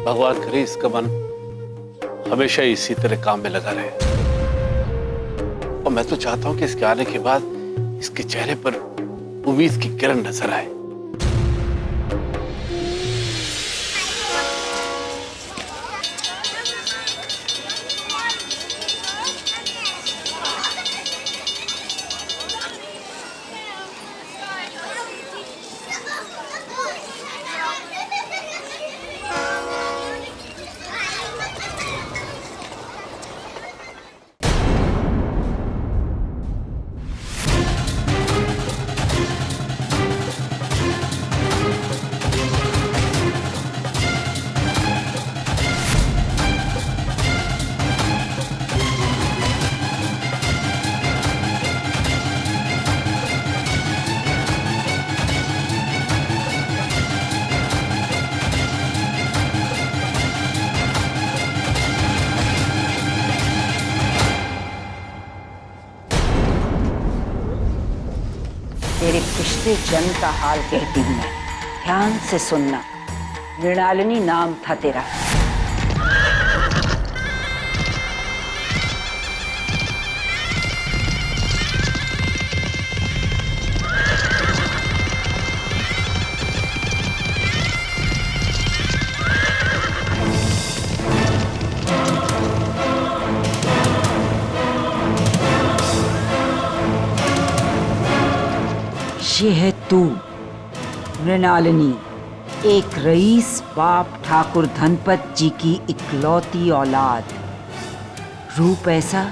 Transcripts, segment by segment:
भगवान करे इसका मन हमेशा इसी तरह काम में लगा रहे। और मैं तो चाहता हूं कि इसके आने के बाद इसके चेहरे पर उम्मीद की किरण नजर आए। तेरे पिछले जन्म का हाल कहती हूँ मैं, ध्यान से सुनना। मृणालिनी नाम था तेरा। ये है तू मृणालिनी, एक रईस बाप ठाकुर धनपत जी की इकलौती औलाद। रूप ऐसा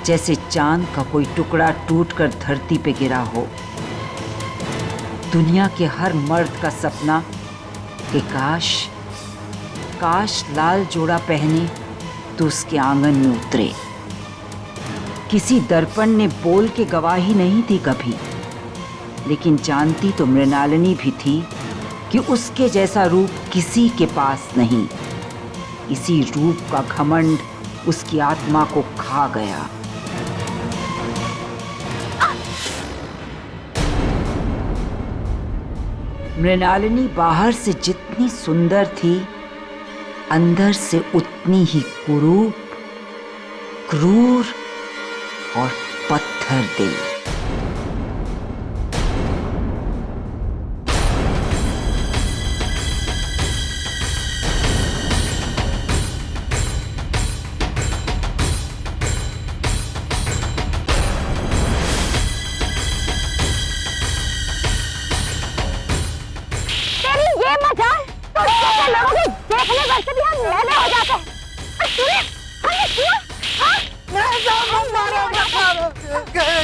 जैसे चांद का कोई टुकड़ा टूटकर धरती पे गिरा हो। दुनिया के हर मर्द का सपना कि काश लाल जोड़ा पहने तो उसके आंगन में उतरे। किसी दर्पण ने बोल के गवाही नहीं दी कभी, लेकिन जानती तो मृणालिनी भी थी कि उसके जैसा रूप किसी के पास नहीं। इसी रूप का घमंड उसकी आत्मा को खा गया। मृणालिनी बाहर से जितनी सुंदर थी, अंदर से उतनी ही कुरूप, क्रूर और पत्थर दिल।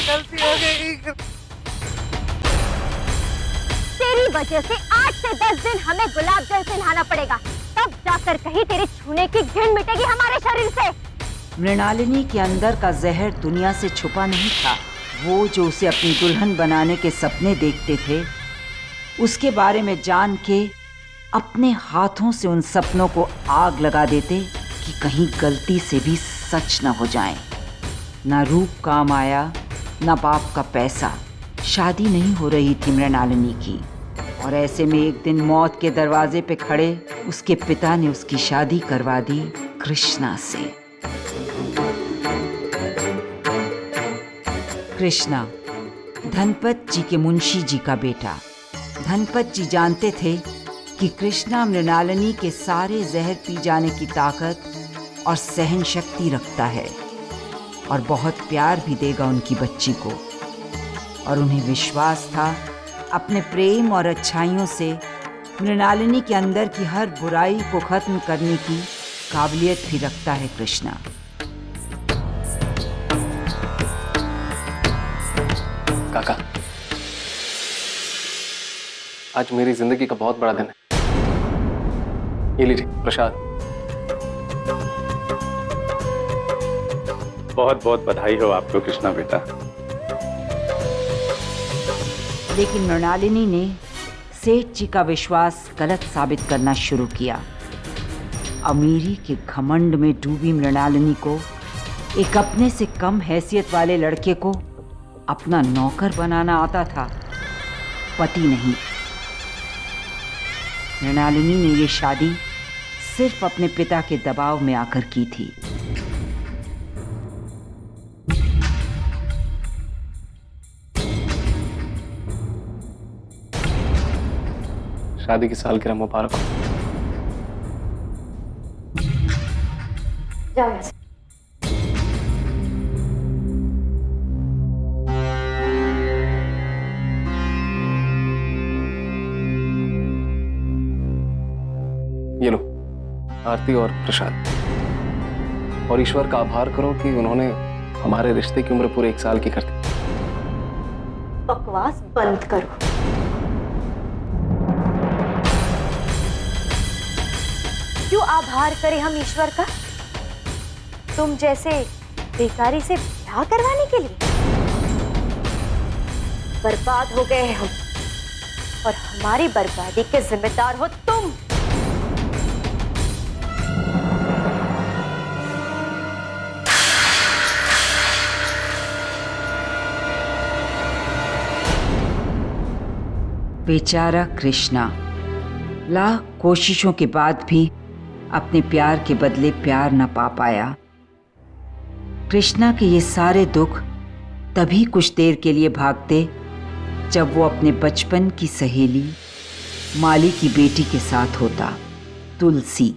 गलती हो गई। तेरी वजह से 8 से 10 दिन हमें गुलाब जल से नहाना पड़ेगा, तब जाकर कहीं तेरे छूने की घिन मिटेगी हमारे शरीर से। मृणालिनी के अंदर का जहर दुनिया से छुपा नहीं था। वो जो उसे अपनी दुल्हन बनाने के सपने देखते थे, उसके बारे में जान के अपने हाथों से उन सपनों को आग लगा देते कि कहीं गलती से भी सच न हो जाए। ना रूप काम आया, ना बाप का पैसा। शादी नहीं हो रही थी मृणालिनी की, और ऐसे में एक दिन मौत के दरवाजे पे खड़े उसके पिता ने उसकी शादी करवा दी कृष्णा से। कृष्णा धनपत जी के मुंशी जी का बेटा। धनपत जी जानते थे कि कृष्णा मृणालिनी के सारे जहर पी जाने की ताकत और सहन शक्ति रखता है, और बहुत प्यार भी देगा उनकी बच्ची को। और उन्हें विश्वास था अपने प्रेम और अच्छाइयों से मृणालिनी के अंदर की हर बुराई को खत्म करने की काबिलियत भी रखता है कृष्णा। काका, आज मेरी जिंदगी का बहुत बड़ा दिन है। ये लीजिए प्रसाद। बहुत बहुत बधाई हो आपको कृष्णा बेटा। लेकिन मृणालिनी ने सेठ जी का विश्वास गलत साबित करना शुरू किया। अमीरी के घमंड में डूबी मृणालिनी को एक अपने से कम हैसियत वाले लड़के को अपना नौकर बनाना आता था, पति नहीं। मृणालिनी ने ये शादी सिर्फ अपने पिता के दबाव में आकर की थी। शादी की सालगिरह मुबारक हो। जाओ यहाँ से। ये लो आरती और प्रसाद, और ईश्वर का आभार करो कि उन्होंने हमारे रिश्ते की उम्र पूरे 1 साल की कर दी। बकवास बंद करो। क्यों आभार करें हम ईश्वर का? तुम जैसे बेकारी से ब्याह करवाने के लिए? बर्बाद हो गए हम, और हमारी बर्बादी के जिम्मेदार हो तुम। बेचारा कृष्णा लाख कोशिशों के बाद भी अपने प्यार के बदले प्यार न पा पाया। कृष्णा के ये सारे दुख तभी कुछ देर के लिए भागते जब वो अपने बचपन की सहेली माली की बेटी के साथ होता, तुलसी,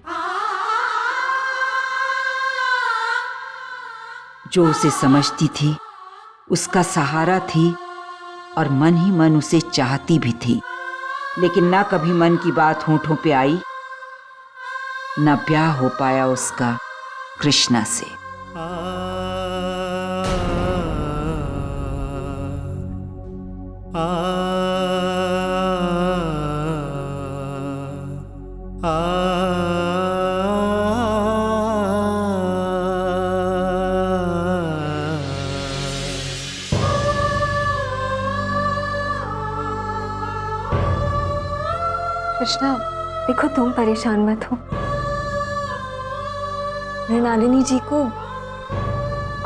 जो उसे समझती थी, उसका सहारा थी और मन ही मन उसे चाहती भी थी। लेकिन ना कभी मन की बात होठों पे आई, न ब्याह हो पाया उसका कृष्णा से। कृष्णा, देखो तुम परेशान मत हो। मृणालिनी जी को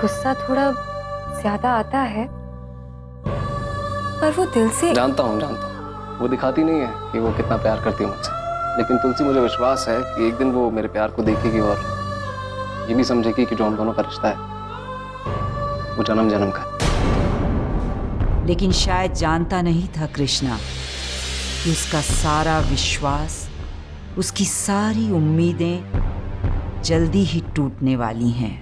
गुस्सा थोड़ा ज्यादा आता है, पर वो दिल से। जानता हूँ वो दिखाती नहीं है कि वो कितना प्यार करती है मुझसे, लेकिन तुलसी, मुझे विश्वास है कि एक दिन वो मेरे प्यार को देखेगी और ये भी समझेगी कि जो हम दोनों का रिश्ता है वो जन्म जन्म का। लेकिन शायद जानता नहीं था कृष्णा कि उसका सारा विश्वास, उसकी सारी उम्मीदें जल्दी ही टूटने वाली हैं।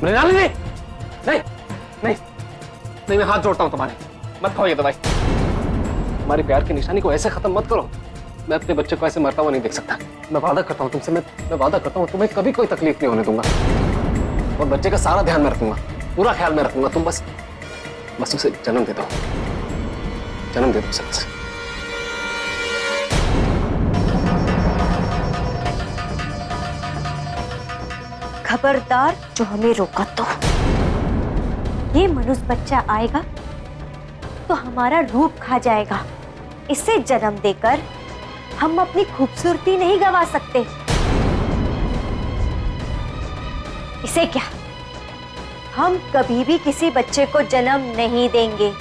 मृणालिनी, नहीं नहीं नहीं, मैं हाथ जोड़ता हूँ तुम्हारे, मत खाओ ये दवाई। हमारे प्यार की निशानी को ऐसे खत्म मत करो। मैं अपने बच्चे को ऐसे मरता हुआ नहीं देख सकता। मैं वादा करता हूँ तुमसे, मैं वादा करता हूँ तुम्हें कभी कोई तकलीफ नहीं होने दूंगा, और बच्चे का सारा ध्यान में रखूंगा, पूरा ख्याल में रखूंगा। तुम बस उसे जन्म दे दो, जन्म दे दो सच। खबरदार जो हमें रोका तो। ये मनुष्य बच्चा आएगा तो हमारा रूप खा जाएगा। इसे जन्म देकर हम अपनी खूबसूरती नहीं गंवा सकते। इसे क्या, हम कभी भी किसी बच्चे को जन्म नहीं देंगे।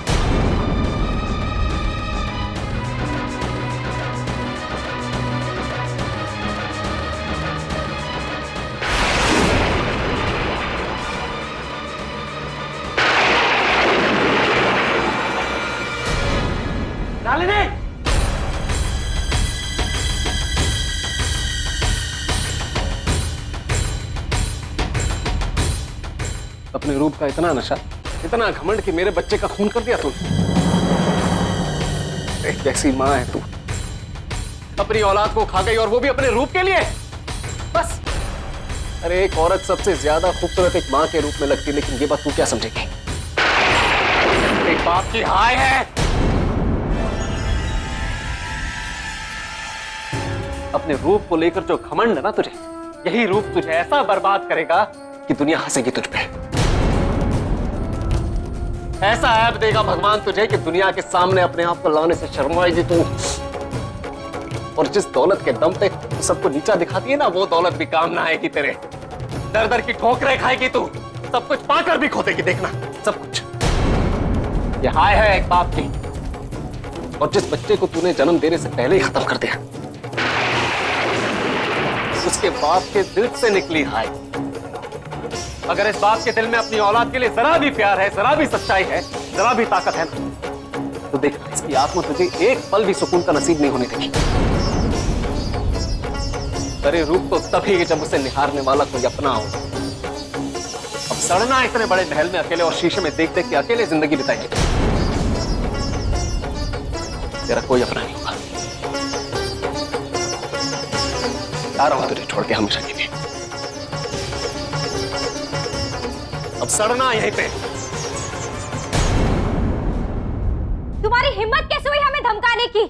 अपने रूप का इतना नशा, इतना घमंड कि मेरे बच्चे का खून कर दिया तूने। एक कैसी माँ है तू, अपनी औलाद को खा गई और वो भी अपने रूप के लिए। बस, अरे एक औरत सबसे ज्यादा खूबसूरत एक माँ के रूप में लगती, लेकिन ये बात तू क्या समझेगी? एक बाप की हाय है। अपने रूप को लेकर जो घमंड है ना तुझे, यही रूप तुझे ऐसा बर्बाद करेगा कि दुनिया हंसेगी तुझ पे। ऐसा ऐप देगा भगवान तुझे कि दुनिया के सामने अपने आप को लाने से शर्माएगी तू। और जिस दौलत के दम पे सबको नीचा दिखाती है ना, वो दौलत भी काम ना आएगी तेरे। दर दर की ठोकरें खाएगी तू, सब कुछ पाकर भी खो देगी, देखना सब कुछ। ये हाय है एक बाप की, और जिस बच्चे को तूने जन्म देने से पहले ही खत्म कर दिया, उसके बाप के दिल से निकली हाय। अगर इस बाप के दिल में अपनी औलाद के लिए जरा भी प्यार है, जरा भी सच्चाई है, जरा भी ताकत है ना, तो देख इसकी आत्मा तुझे एक पल भी सुकून का नसीब नहीं होने देगी। तेरे रूप तो तभी जब उसे निहारने वाला कोई अपना हो। अब सड़ना इतने बड़े महल में अकेले और शीशे में देख देख के अकेले जिंदगी बिताएंगे, तेरा कोई अपना नहीं होगा। आ रहा हूं तुझे छोड़ के हमेशा के लिए। अब सड़ना यहीं पे। तुम्हारी हिम्मत कैसे हुई हमें धमकाने की?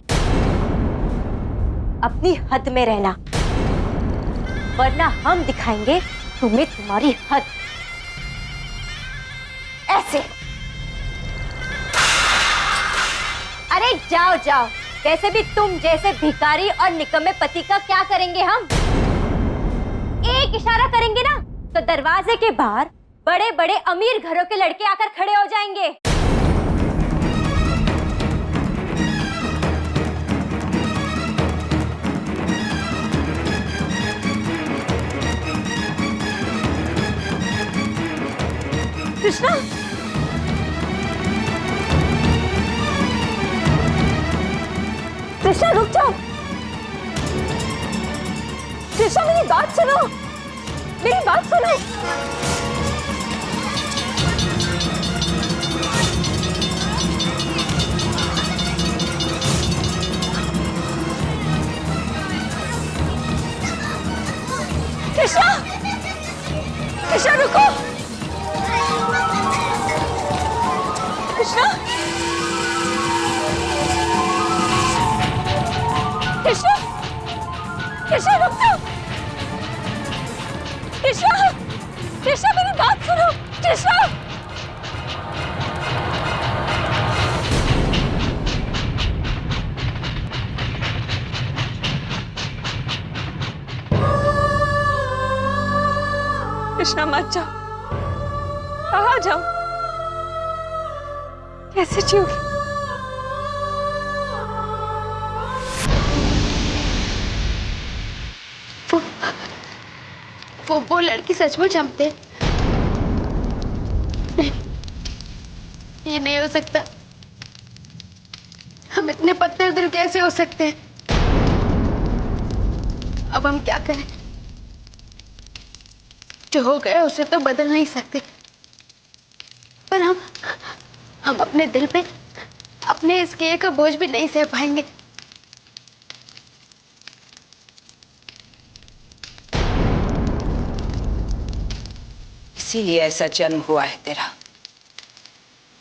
अपनी हद में रहना, वरना हम दिखाएंगे तुम्हें तुम्हारी हद। ऐसे। अरे जाओ जाओ, वैसे भी तुम जैसे भिखारी और निकम्मे पति का क्या करेंगे हम? एक इशारा करेंगे ना तो दरवाजे के बाहर बड़े बड़े अमीर घरों के लड़के आकर खड़े हो जाएंगे। कृष्णा, कृष्णा रुक जाओ। कृष्णा मेरी बात सुनो, मेरी बात सुनो। कृष्णा, कृष्णा रुको। कृष्णा, कृष्णा, कृष्णा रुक जाओ। कृष्णा, कृष्णा मेरी बात सुनो। कृष्णा, कृष्णा मत जाओ, कहाँ जाओ? कैसे जियोगी? वो लड़की सचमुच हम थे। नहीं, ये नहीं हो सकता। हम इतने पत्थर दिल कैसे हो सकते हैं? अब हम क्या करें? जो हो गया उसे तो बदल नहीं सकते, पर हम अपने दिल पे अपने इस किए का बोझ भी नहीं सह पाएंगे। इसीलिए ऐसा जन्म हुआ है तेरा।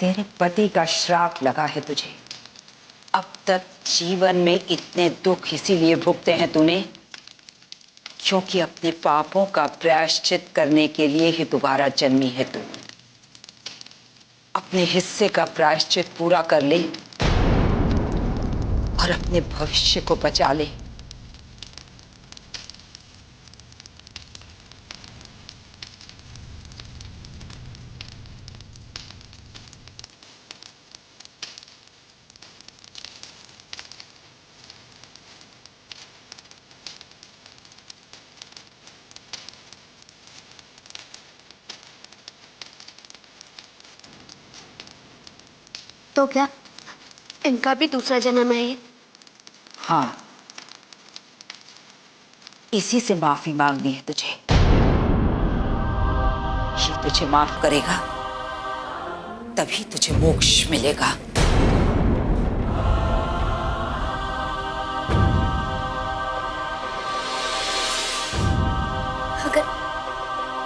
तेरे पति का श्राप लगा है तुझे। अब तक जीवन में इतने दुख इसीलिए भुगते हैं तूने क्योंकि अपने पापों का प्रायश्चित करने के लिए ही दोबारा जन्मी है तू। अपने हिस्से का प्रायश्चित पूरा कर ले और अपने भविष्य को बचा ले। तो क्या इनका भी दूसरा जन्म है ये? हाँ, इसी से माफी मांगनी है तुझे। ये तुझे माफ करेगा तभी तुझे मोक्ष मिलेगा।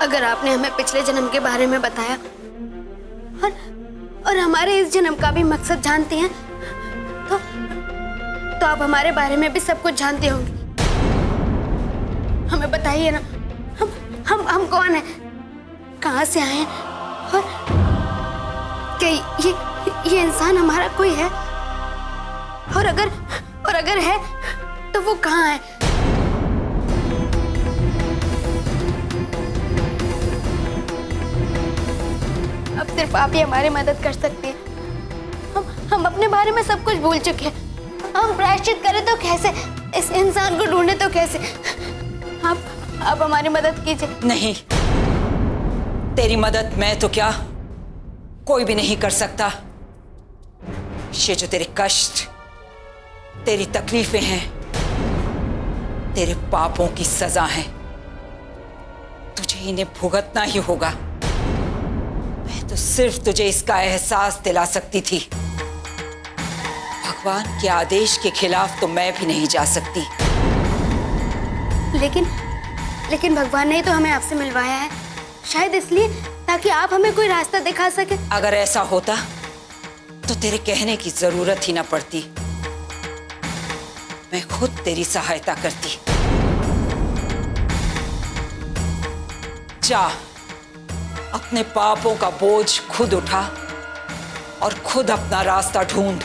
अगर आपने हमें पिछले जन्म के बारे में बताया और हमारे इस जन्म का भी मकसद जानते हैं तो आप हमारे बारे में भी सब कुछ जानते होंगे। हमें बताइए ना, हम कौन हैं, कहाँ से आए हैं और क्या ये इंसान हमारा कोई है, और अगर है तो वो कहाँ है? अब सिर्फ आप ही हमारी मदद कर सकते हैं। हम अपने बारे में सब कुछ भूल चुके हैं। हम प्रायश्चित करें तो कैसे, इस इंसान को ढूंढे तो कैसे? आप हमारी मदद कीजिए। नहीं, तेरी मदद मैं तो क्या, कोई भी नहीं कर सकता। ये जो तेरे कष्ट, तेरी तकलीफें हैं, तेरे पापों की सजा है, तुझे इन्हें भुगतना ही होगा। मैं तो सिर्फ तुझे इसका एहसास दिला सकती थी। भगवान के आदेश के खिलाफ तो मैं भी नहीं जा सकती। लेकिन भगवान ने ही तो हमें आपसे मिलवाया है, शायद इसलिए ताकि आप हमें कोई रास्ता दिखा सके। अगर ऐसा होता तो तेरे कहने की जरूरत ही ना पड़ती, मैं खुद तेरी सहायता करती। जा, अपने पापों का बोझ खुद उठा और खुद अपना रास्ता ढूंढ।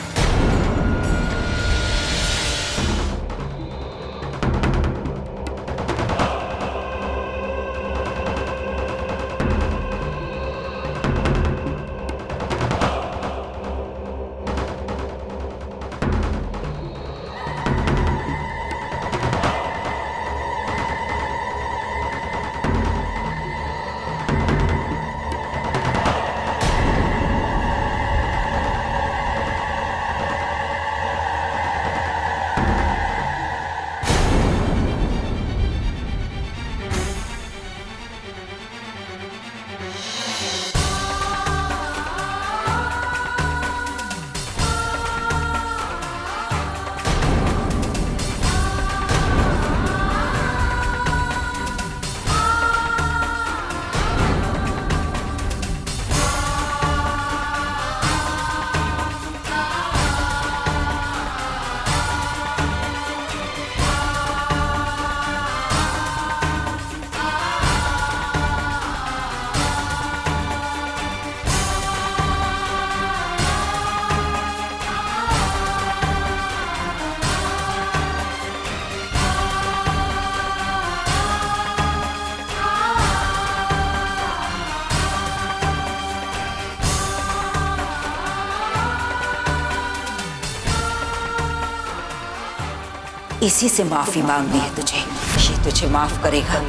इसी से माफी मांगनी है तुझे। ये तुझे माफ करेगा,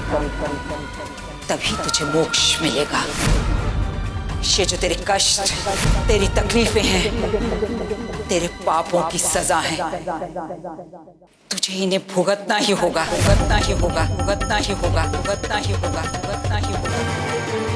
तभी तुझे मोक्ष मिलेगा। ये जो तेरे कष्ट, तेरी तकलीफें हैं, तेरे पापों की सजा है, तुझे इन्हें भुगतना ही होगा, भुगतना ही होगा, भुगतना ही होगा, भुगतना ही होगा, भुगतना ही होगा।